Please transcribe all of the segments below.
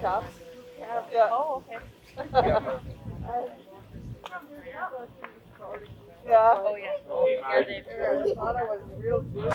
shops. Yeah. Oh, okay. Yeah. Oh, yeah. Here they I thought I was real good.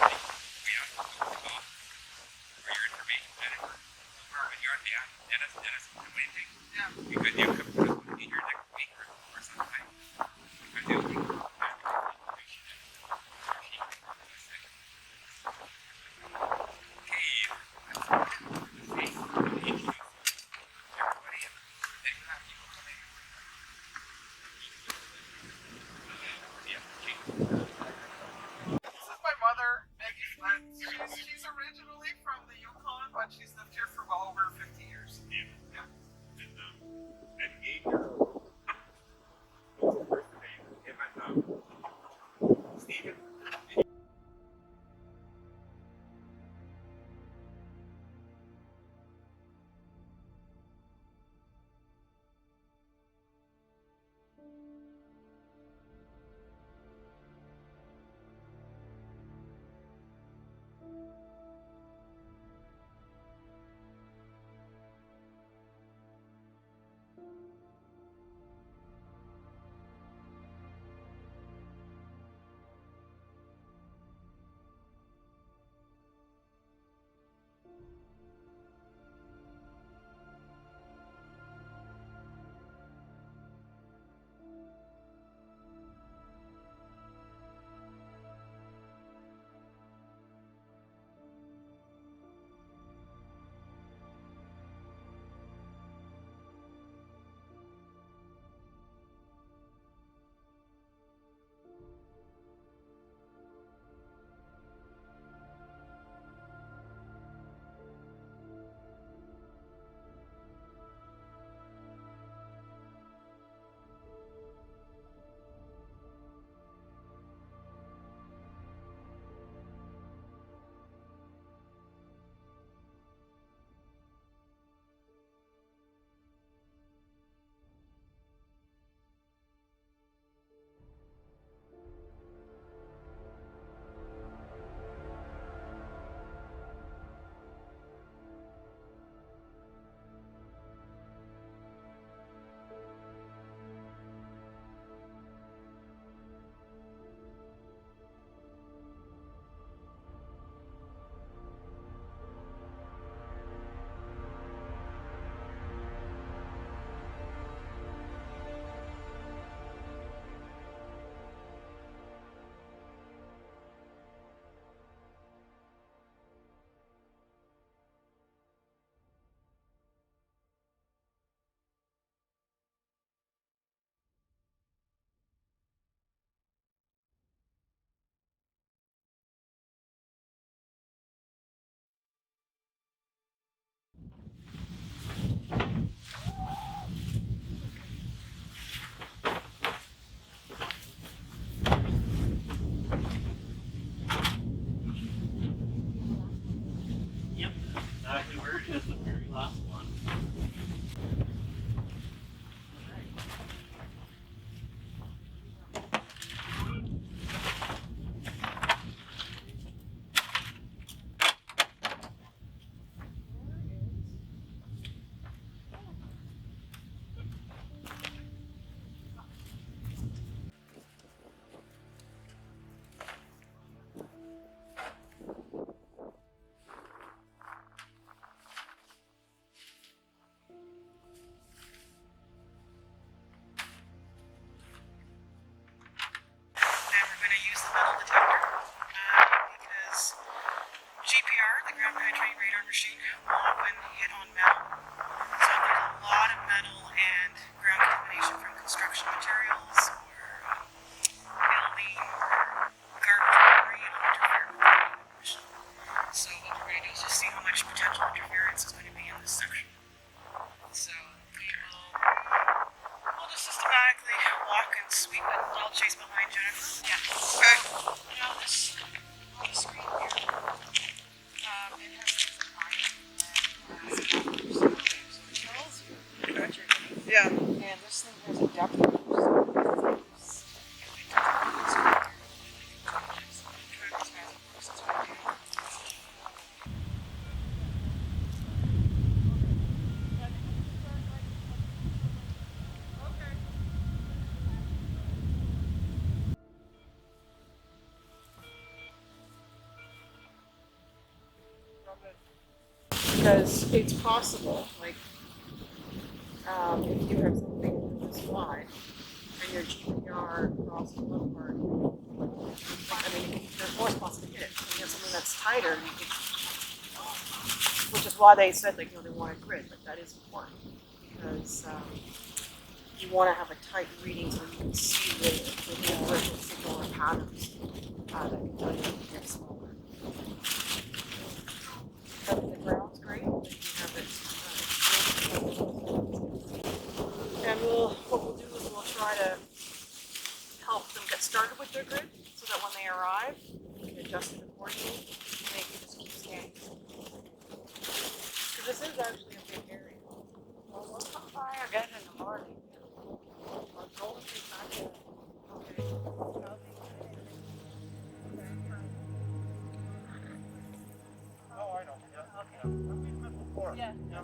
This is my mother, Maggie Flint. She's originally from the Yukon, but she's lived here for well over 50 years. Yeah. And Stephen. Yep, exactly where it is, the very last one. And we're going to use the metal detector because GPR, the ground penetrating radar machine, will often hit on metal. So if there's a lot of metal and ground contamination from construction materials or building or garbage debris, it'll interfere with the mission. So what we're going to do is just see how much potential interference is going to be in this section. So we'll just systematically walk and sweep it, and I'll chase behind Jennifer. Yeah. Okay. Now this on the screen here, it has some line so it tells you what you're getting. Yeah. And this thing has a depth of because it's possible, like, if you have something this wide and your GPR across the low part, I mean, there's more spots to hit. When you have something that's tighter, you can, which is why they said, like, they want a grid, but that is important because you want to have a tight reading so you can see the original signal or patterns that can tell you if it gets smaller. The ground's great, but you have it. And what we'll do is we'll try to help them get started with their grid so that when they arrive, you can adjust it accordingly and they can just keep scanning. Because this is actually a big area. Well, we'll come by again in the morning. Our goal is not to. Okay. Oh, I know. Yeah. Okay. We've been before. Yeah. Yeah.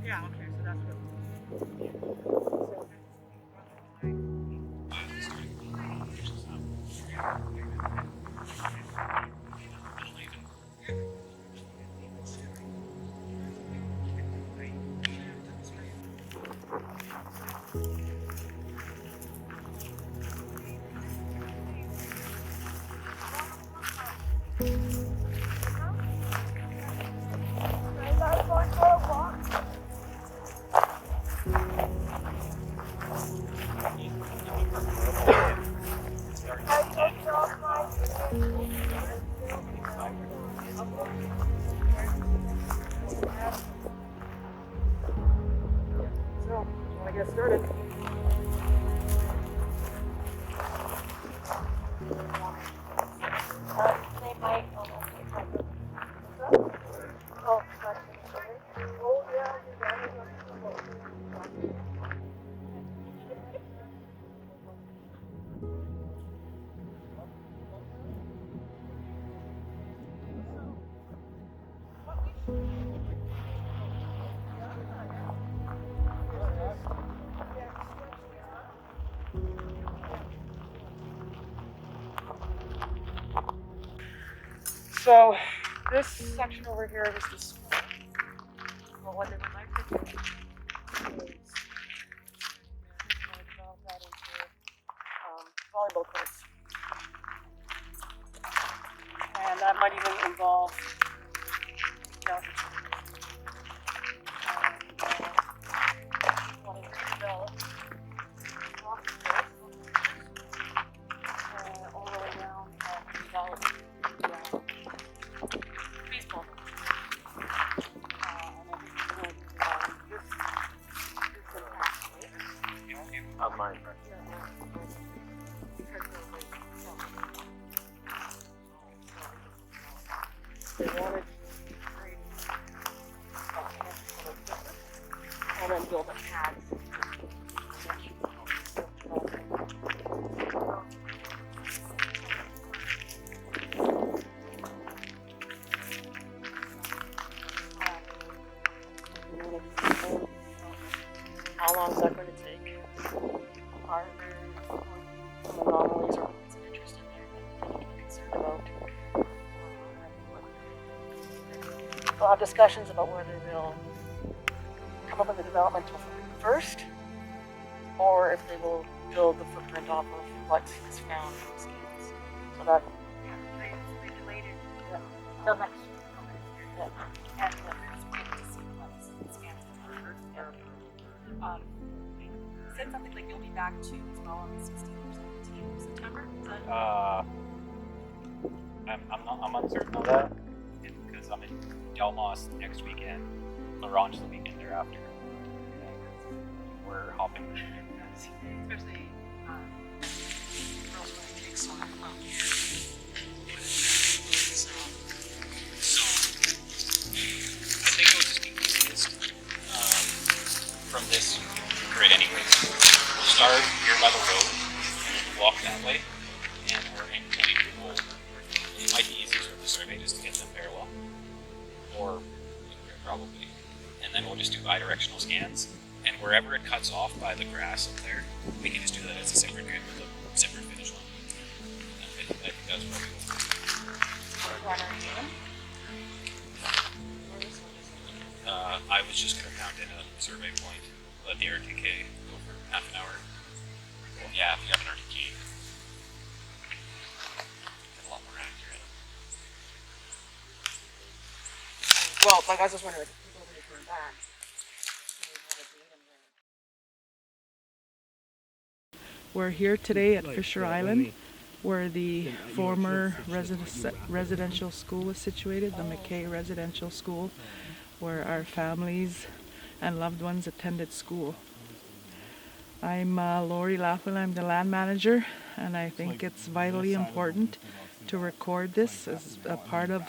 Yeah, okay, so that's what. So, when I get started. They might. Oh, yeah, you got it. So this section over here is the school. Well, what they would like to do is develop that into volleyball courts. And that might even involve, wanting to develop hockey courts all the way down and develop baseball. Of mine. They wanted to create and then build a pad. How long is that going to take? Are there some anomalies or points of interest in there that we need to be concerned about? We'll have discussions about whether they'll come up with a developmental footprint first, or if they will build the footprint off of what is found in the scans. So that They delayed it till next year. Yeah. And it's waiting to see what scans are. Said something like you'll be back to as well on the 16th or 17th of September. Is that? I'm uncertain of that because I'm in Delmas next weekend, Larange the weekend thereafter. We're hopping. Especially girls when they take soccer. So I think it would just be easiest from this grid anyways. We'll start here by the road and walk that way, and we're in survey just to get them parallel, or probably, and then we'll just do bidirectional scans, and wherever it cuts off by the grass up there, we can just do that as a separate grid with a separate finish line. I think that's where we go. I was just going to pound in a survey point, let the RTK go for half an hour. Yeah, if you have an RTK, it's a lot more accurate. Well, like I was just wondering, if people are going to turn back, so we have a datum there. We're here today at Fisher Island, where the former residential school is situated, the McKay Residential School, where our families and loved ones attended school. I'm Lori Laughlin, I'm the land manager, and I think it's vitally important to record this as a part of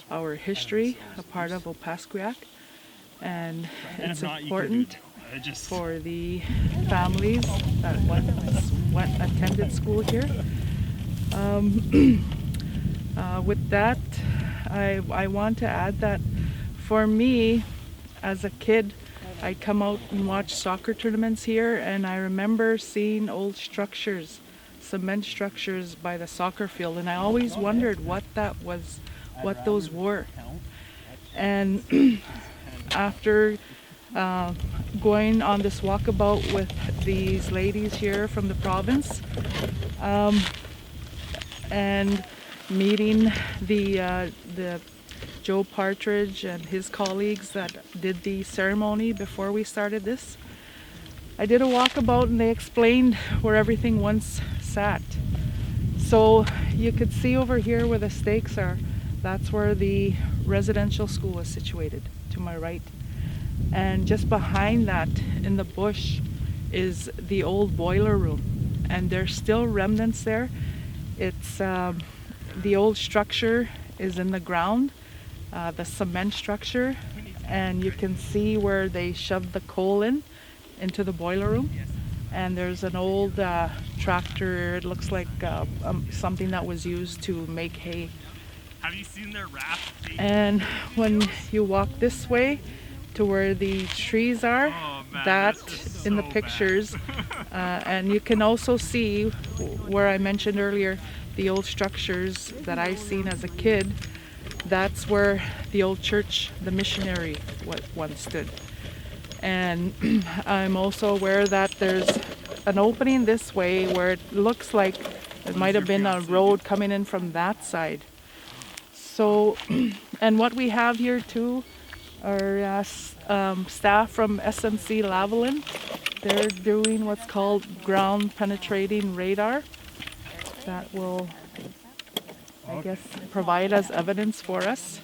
our history, a part of Opaskwayak, and it's important for the families that attended school here. With that, I want to add that for me, as a kid, I'd come out and watch soccer tournaments here, and I remember seeing old structures, cement structures by the soccer field, and I always wondered what that was, what those were. And after going on this walkabout with these ladies here from the province, and meeting the Joe Partridge and his colleagues that did the ceremony before we started this, I did a walkabout and they explained where everything once sat. So you could see over here where the stakes are, that's where the residential school is situated, to my right. And just behind that, in the bush, is the old boiler room. And there's still remnants there. It's the old structure is in the ground, the cement structure, and you can see where they shoved the coal into the boiler room. And there's an old tractor, it looks like something that was used to make hay. Have you seen their raft? And when you walk this way to where the trees are, that in the pictures, and you can also see where I mentioned earlier the old structures that I seen as a kid. That's where the old church, the missionary, once stood. And I'm also aware that there's an opening this way where it looks like it might have been a road coming in from that side. So, and what we have here too are staff from SMC Lavalin. They're doing what's called ground penetrating radar that will, I guess, provide us evidence for us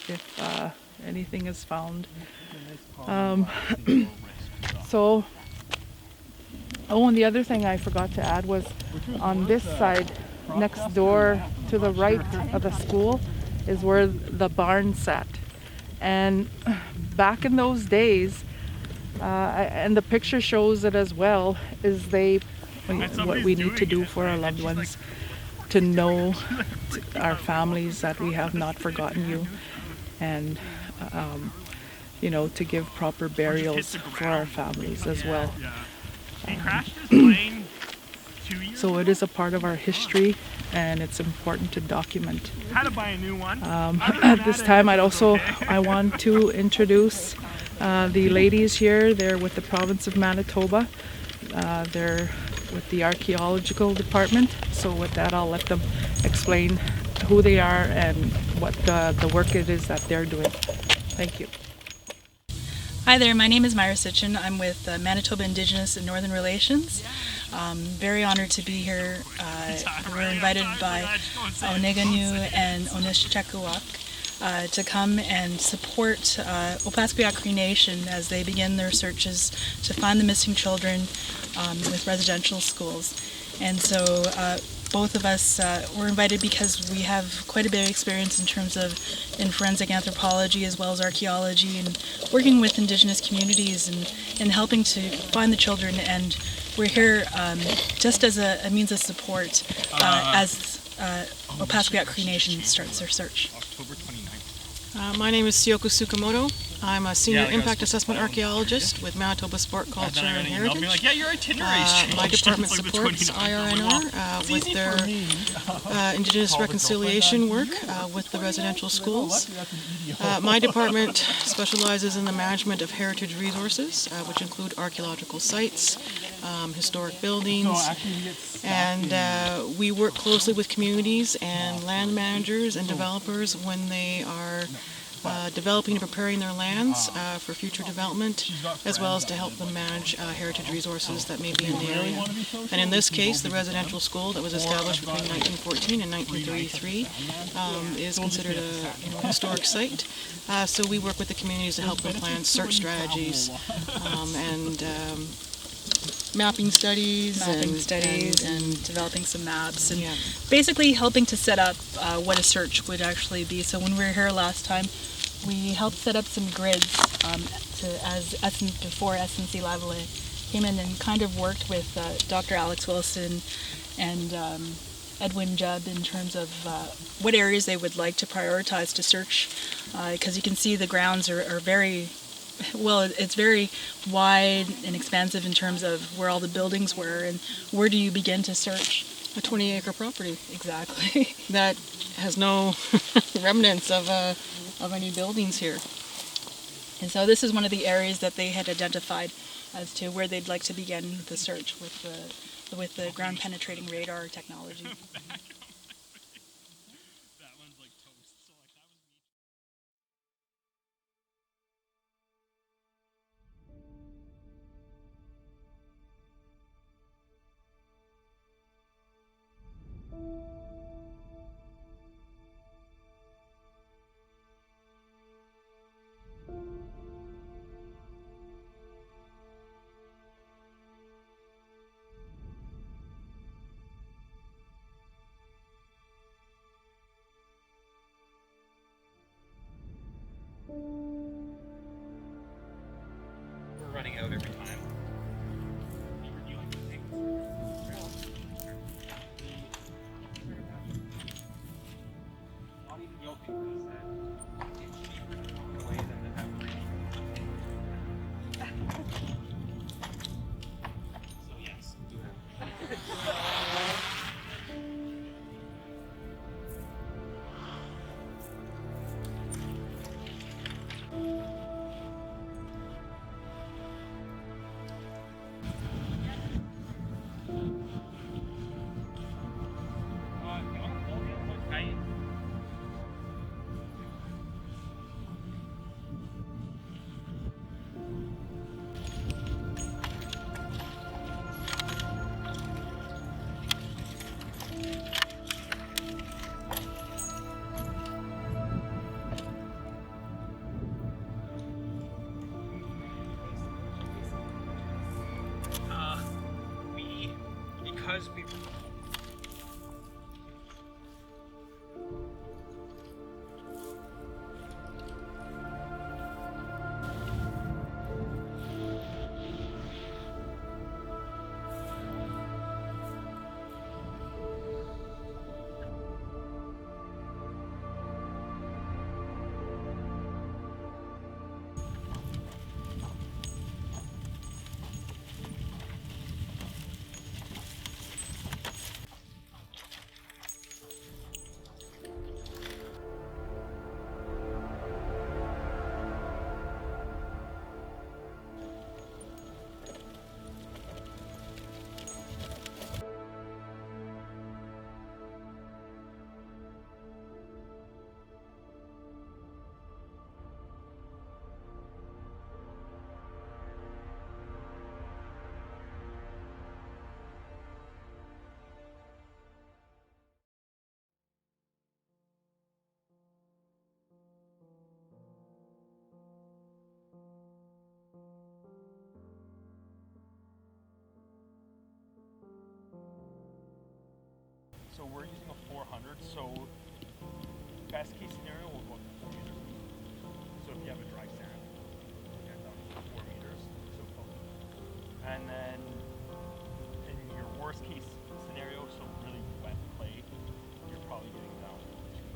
if anything is found. So, and the other thing I forgot to add was on this side, next door to the right of the school, is where the barn sat. And back in those days, and the picture shows it as well, is what we need to do for our loved ones, to know our families that we have not forgotten you, and to give proper burials for our families as well. He crashed his plane 2 years So it is a part of our history, and it's important to document. Had to buy a new one. At this time, I want to introduce the ladies here. They're with the province of Manitoba. They're with the archaeological department. So with that, I'll let them explain who they are and what the work it is that they're doing. Thank you. Hi there, my name is Myra Sitchin. I'm with Manitoba Indigenous and Northern Relations. Very honored to be here. We're invited by Oneganu and Opaskwayak to come and support Opaskwayak Cree Nation as they begin their searches to find the missing children with residential schools. And so both of us were invited because we have quite a bit of experience in terms of in forensic anthropology as well as archaeology and working with Indigenous communities and helping to find the children. And we're here just as a means of support as Opaskwayak Cree Nation starts their search. October 29th. My name is Siyoko Tsukamoto. I'm a senior impact assessment archaeologist with Manitoba Sport Culture and Heritage. Like, yeah, your itinerary's changed. My department It's like the supports 29th. IRNR with their Indigenous reconciliation work with the residential schools. My department specializes in the management of heritage resources, which include archaeological sites, historic buildings, and we work closely with communities and land managers and developers when they are developing and preparing their lands for future development, as well as to help them manage heritage resources that may be in the area. And in this case, the residential school that was established between 1914 and 1933 is considered a historic site. So we work with the communities to help them plan search strategies and mapping studies and developing some maps and basically helping to set up what a search would actually be. So when we were here last time, we helped set up some grids before SNC Lavallee came in and kind of worked with Dr. Alex Wilson and Edwin Jubb in terms of what areas they would like to prioritize to search, because you can see the grounds are very well, it's very wide and expansive in terms of where all the buildings were, and where do you begin to search? a 20-acre property Exactly. that has no remnants of any buildings here. And so this is one of the areas that they had identified as to where they'd like to begin the search with the ground penetrating radar technology. That one's like toast. So like that was me. We're running out every time. Not even yolking for this It's cheaper to throw it away than to have green. So yes, do have. Because we So we're using a 400, so best case scenario we'll go up to 4 meters. So if you have a dry sand, you get down to 4 meters, so close. And then in your worst case scenario, so really wet clay, probably getting down to 2 meters.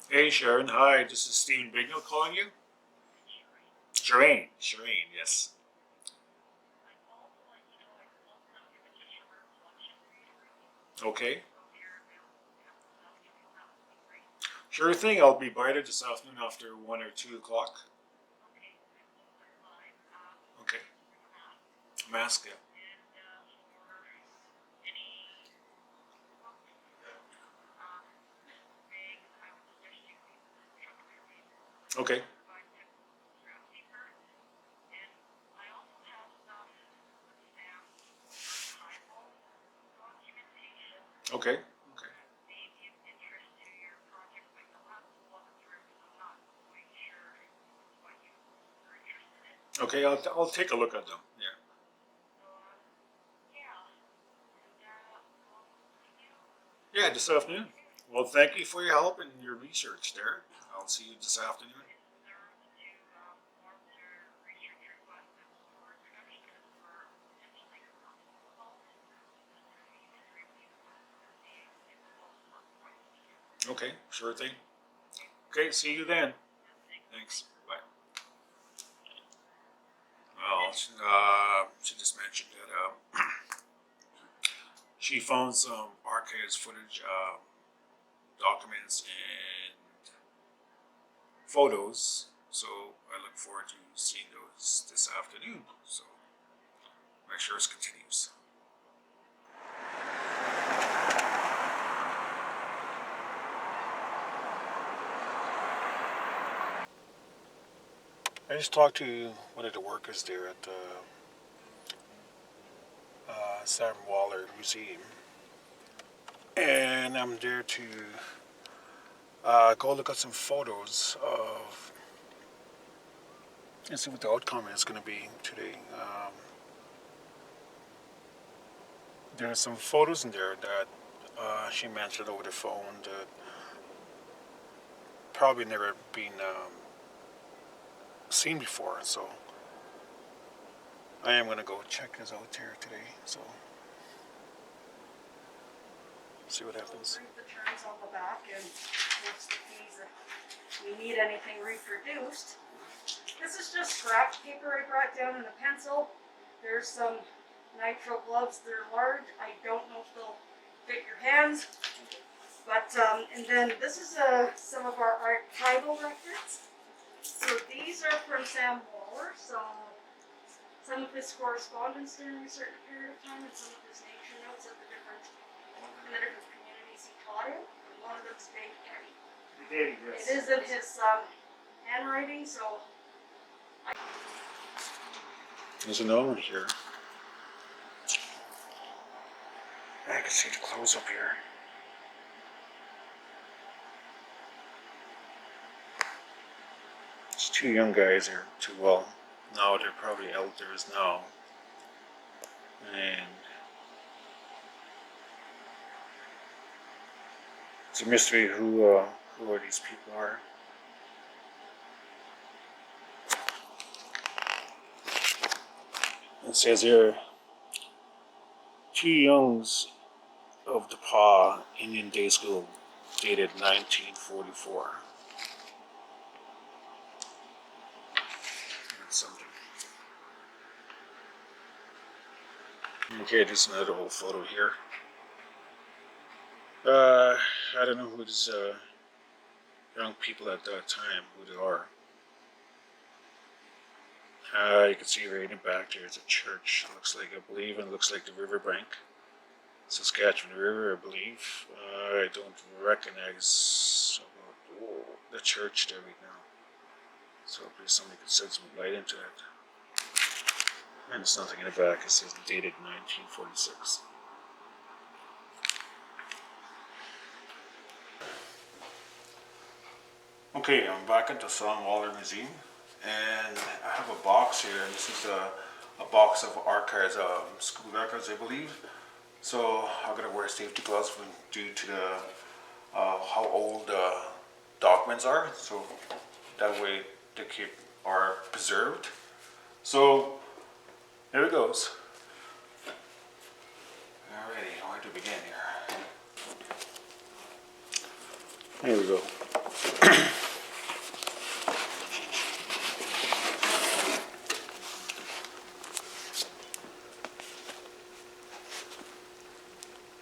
Hey Sharon, hi, this is Stephen Bignell calling you. Shireen, yes. Okay. Sure thing, I'll be by there this afternoon after 1 or 2 o'clock. Okay. Mask, yeah. Okay. Okay. Okay. Okay, I'll take a look at them. Yeah. Yeah, this afternoon. Well, thank you for your help and your research there. I'll see you this afternoon. Okay, sure thing. Okay, see you then. Thanks. Bye. Well, she just mentioned that she found some archives footage, documents, and photos. So I look forward to seeing those this afternoon. So my search continues. I just talked to one of the workers there at the Sam Waller Museum, and I'm there to go look at some photos of and see what the outcome is going to be today. There are some photos in there that she mentioned over the phone that probably never been seen before, so I am going to go check this out here today, so see what happens. Read the terms on the back and what's the fees if we need anything reproduced. This is just scrap paper I brought down in a pencil. There's some nitro gloves, they're large. I don't know if they'll fit your hands. But, and then this is some of our archival records. So these are from Sam Waller, so some of his correspondence during a certain period of time and some of his nature notes in the different communities he taught in. And one of them's Dave Kenny. It is in his handwriting, so there's another one here. I can see the clothes up here. There's two young guys here, now they're probably elders now. And it's a mystery who are these people are. It says here, two youngs of the Pa Indian Day School, dated 1944. That's something. Okay, this is another old photo here. I don't know who these young people at that time, who they are. You can see right in the back there is a church. Looks like, I believe, and looks like the riverbank. Saskatchewan River, I believe. I don't recognize the church there right now. So hopefully somebody could shed some light into it. And there's nothing in the back. It says dated 1946. Okay, I'm back at the Sam Waller Museum, and I have a box here, and this is a box of archives, school records, I believe. So I'm gonna wear safety gloves due to the how old documents are, so that way they are preserved. So there it goes. Alrighty, where to begin here? Here we go.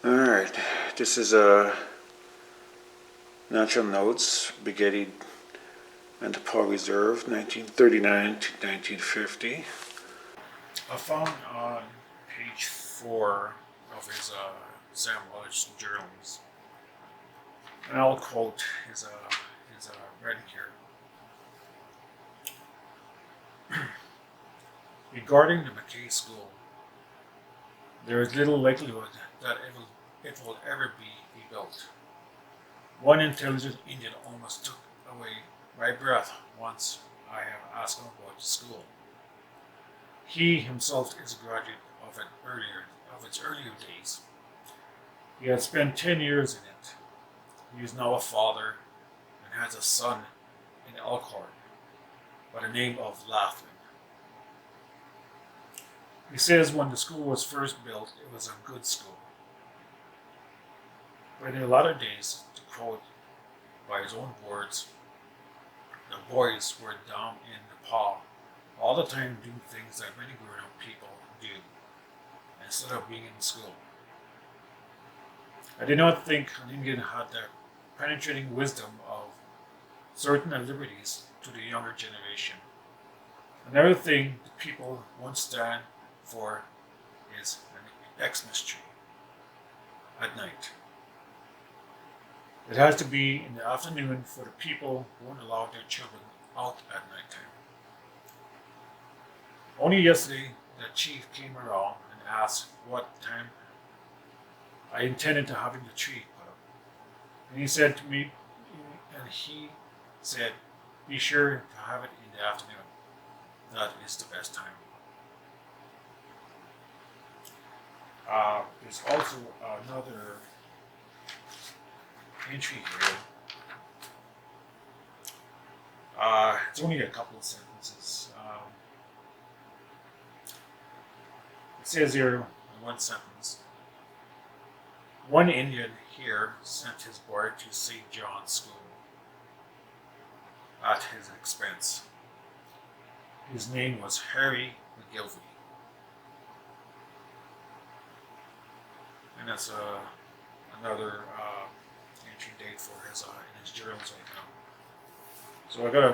Alright, this is Natural Notes, Brigaded and the Paul Reserve, 1939 to 1950. I found on page 4 of his Sam Waller's journals, and I'll quote his writing here. Regarding the McKay School, there is little likelihood that it will ever be rebuilt. One intelligent Indian almost took away my breath once I have asked him about the school. He himself is a graduate of its earlier days. He had spent 10 years in it. He is now a father and has a son in Elkhorn by the name of Laughlin. He says when the school was first built, it was a good school. But in the latter days, to quote by his own words, the boys were down in the paw all the time doing things that many grown-up people do instead of being in school. I did not think an Indian had the penetrating wisdom of certain liberties to the younger generation. Another thing the people won't stand for is an Xmas tree at night. It has to be in the afternoon, for the people won't allow their children out at night time. Only yesterday, the chief came around and asked what time I intended to having the tree put up. And he said, be sure to have it in the afternoon. That is the best time. There's also another entry here. It's only a couple of sentences. It says here in one sentence, one Indian here sent his boy to St. John's School at his expense. His name was Harry McGilvey. And that's another entry date for his in his journals right now. So I got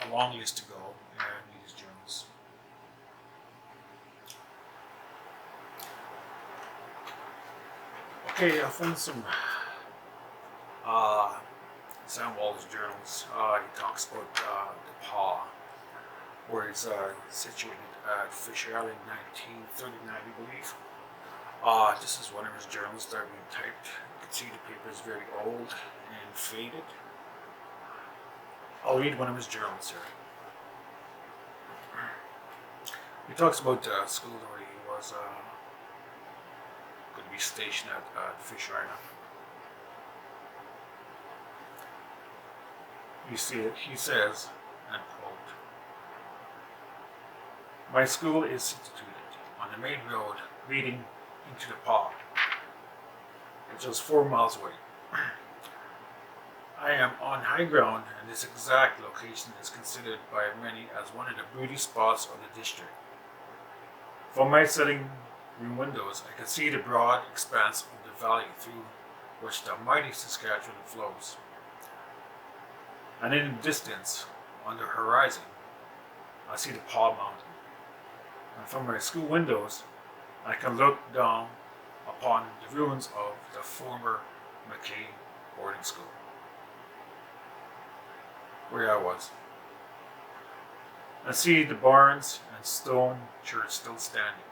a long list to go in these journals. Okay, I found some Sam Waller's journals. He talks about the paw, where it's situated at Fisher Island, 1939, I believe. This is one of his journals that have been typed. You can see the paper is very old and faded. I'll read one of his journals here. He talks about the school where he was going to be stationed at Fisher Island. You see it, he says, and quote, "My school is situated on the main road leading into the park, which is 4 miles away. I am on high ground, and this exact location is considered by many as one of the beauty spots of the district. From my sitting room windows, I can see the broad expanse of the valley through which the mighty Saskatchewan flows. And in the distance, on the horizon, I see the Paw Mountain. And from my school windows, I can look down upon the ruins of the former McKay boarding school, where I was, and see the barns and stone church still standing."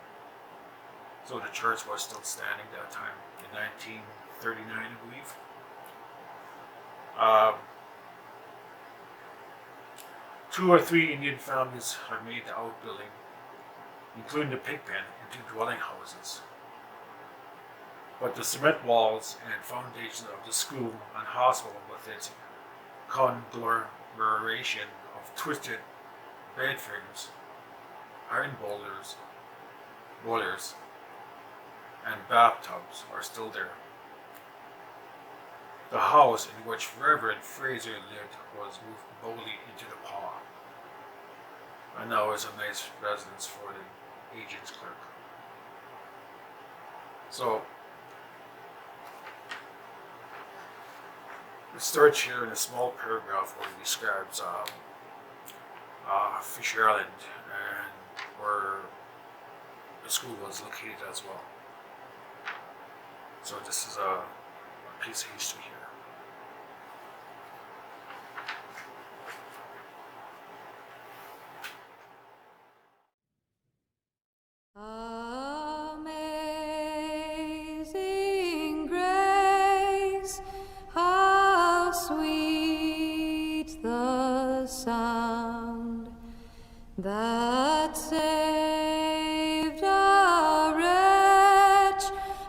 So the church was still standing that time in 1939, I believe. 2 or 3 Indian families have made the outbuilding, including the pig pen, into dwelling houses. But the cement walls and foundation of the school and hospital, with its conglomeration of twisted bed frames, iron boilers, and bathtubs, are still there. The house in which Reverend Fraser lived was moved boldly into the paw, and now is a nice residence for the agent's clerk. So, it starts here in a small paragraph where he describes Fisher Island and where the school was located as well. So this is a piece of history here. Amazing grace, how sweet the sound that saved a wretch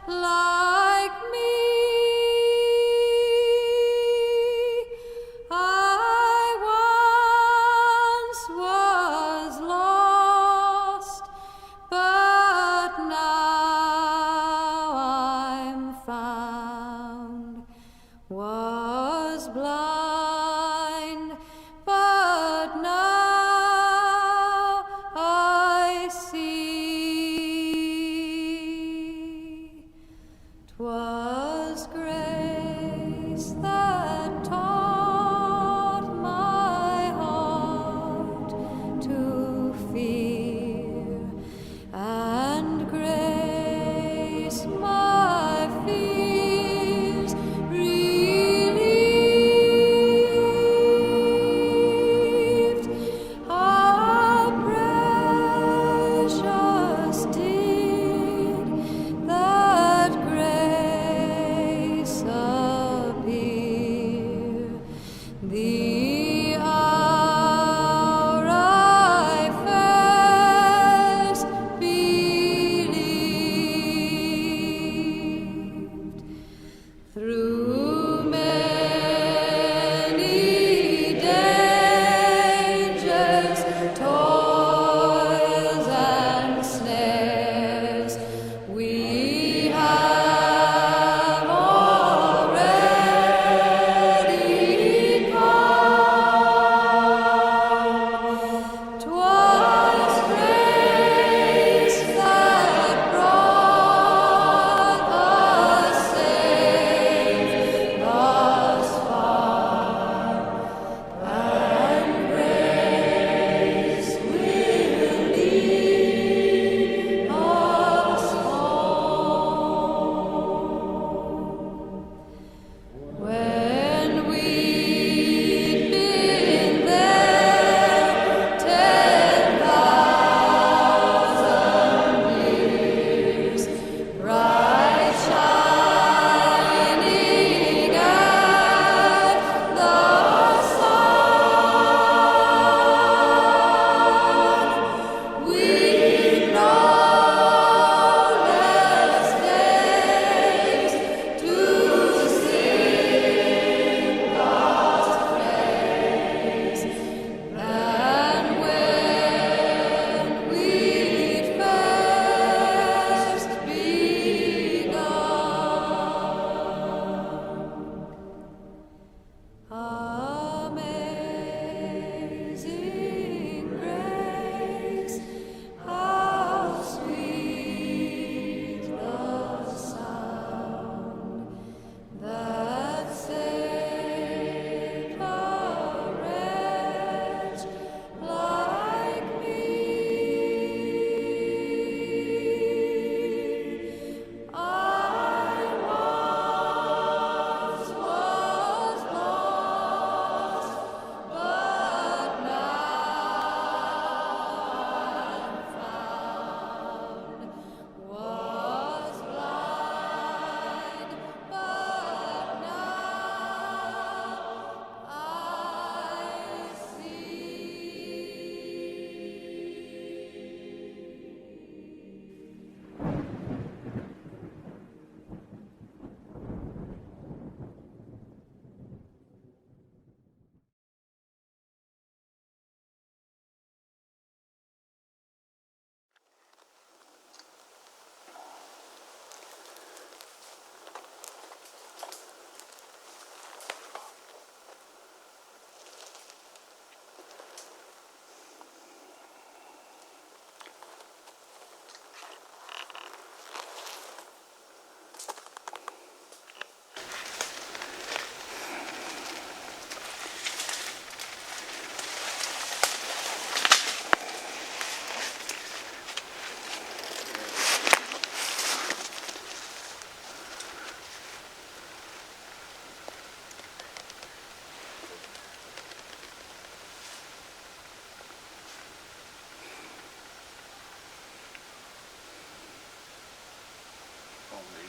like me. I once was lost, but now I'm found. Was blind, but now I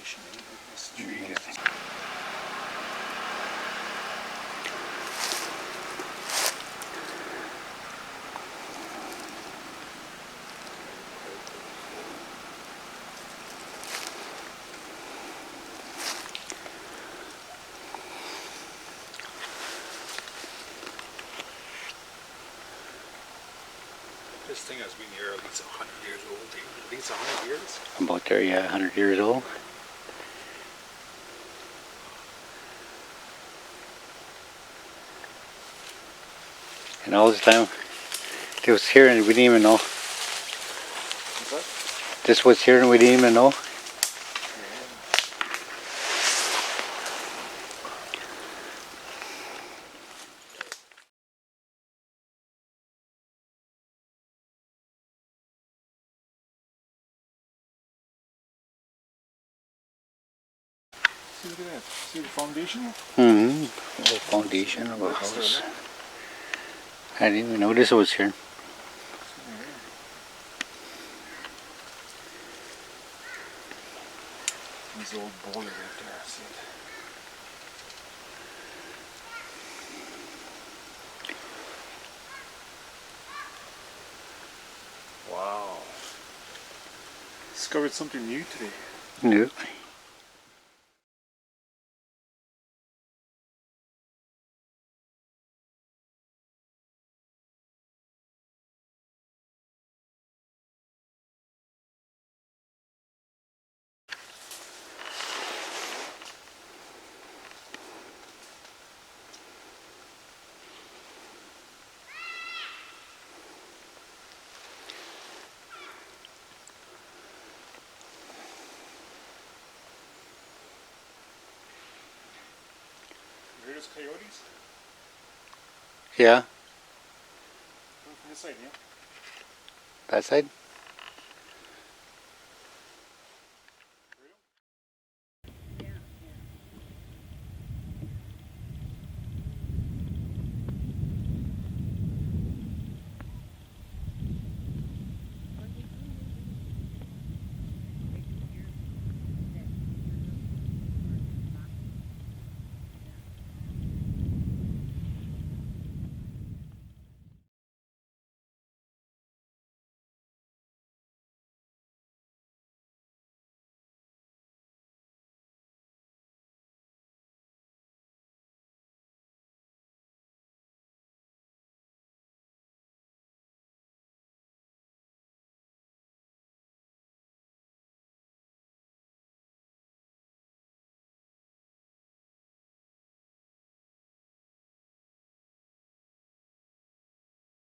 foundation, eh? This tree is. This thing has been here at least 100 years old. At least 100 years? About there, yeah, 100 years old. And all this time, it was here and we didn't even know. What's that? This was here and we didn't even know. See, look at that. See the foundation? Mm-hmm. The foundation of a house. I didn't even know this was here. This old boiler right there. See it? Wow. Discovered something new today. New. You hear those coyotes? Yeah, Coming from this side, yeah? that side.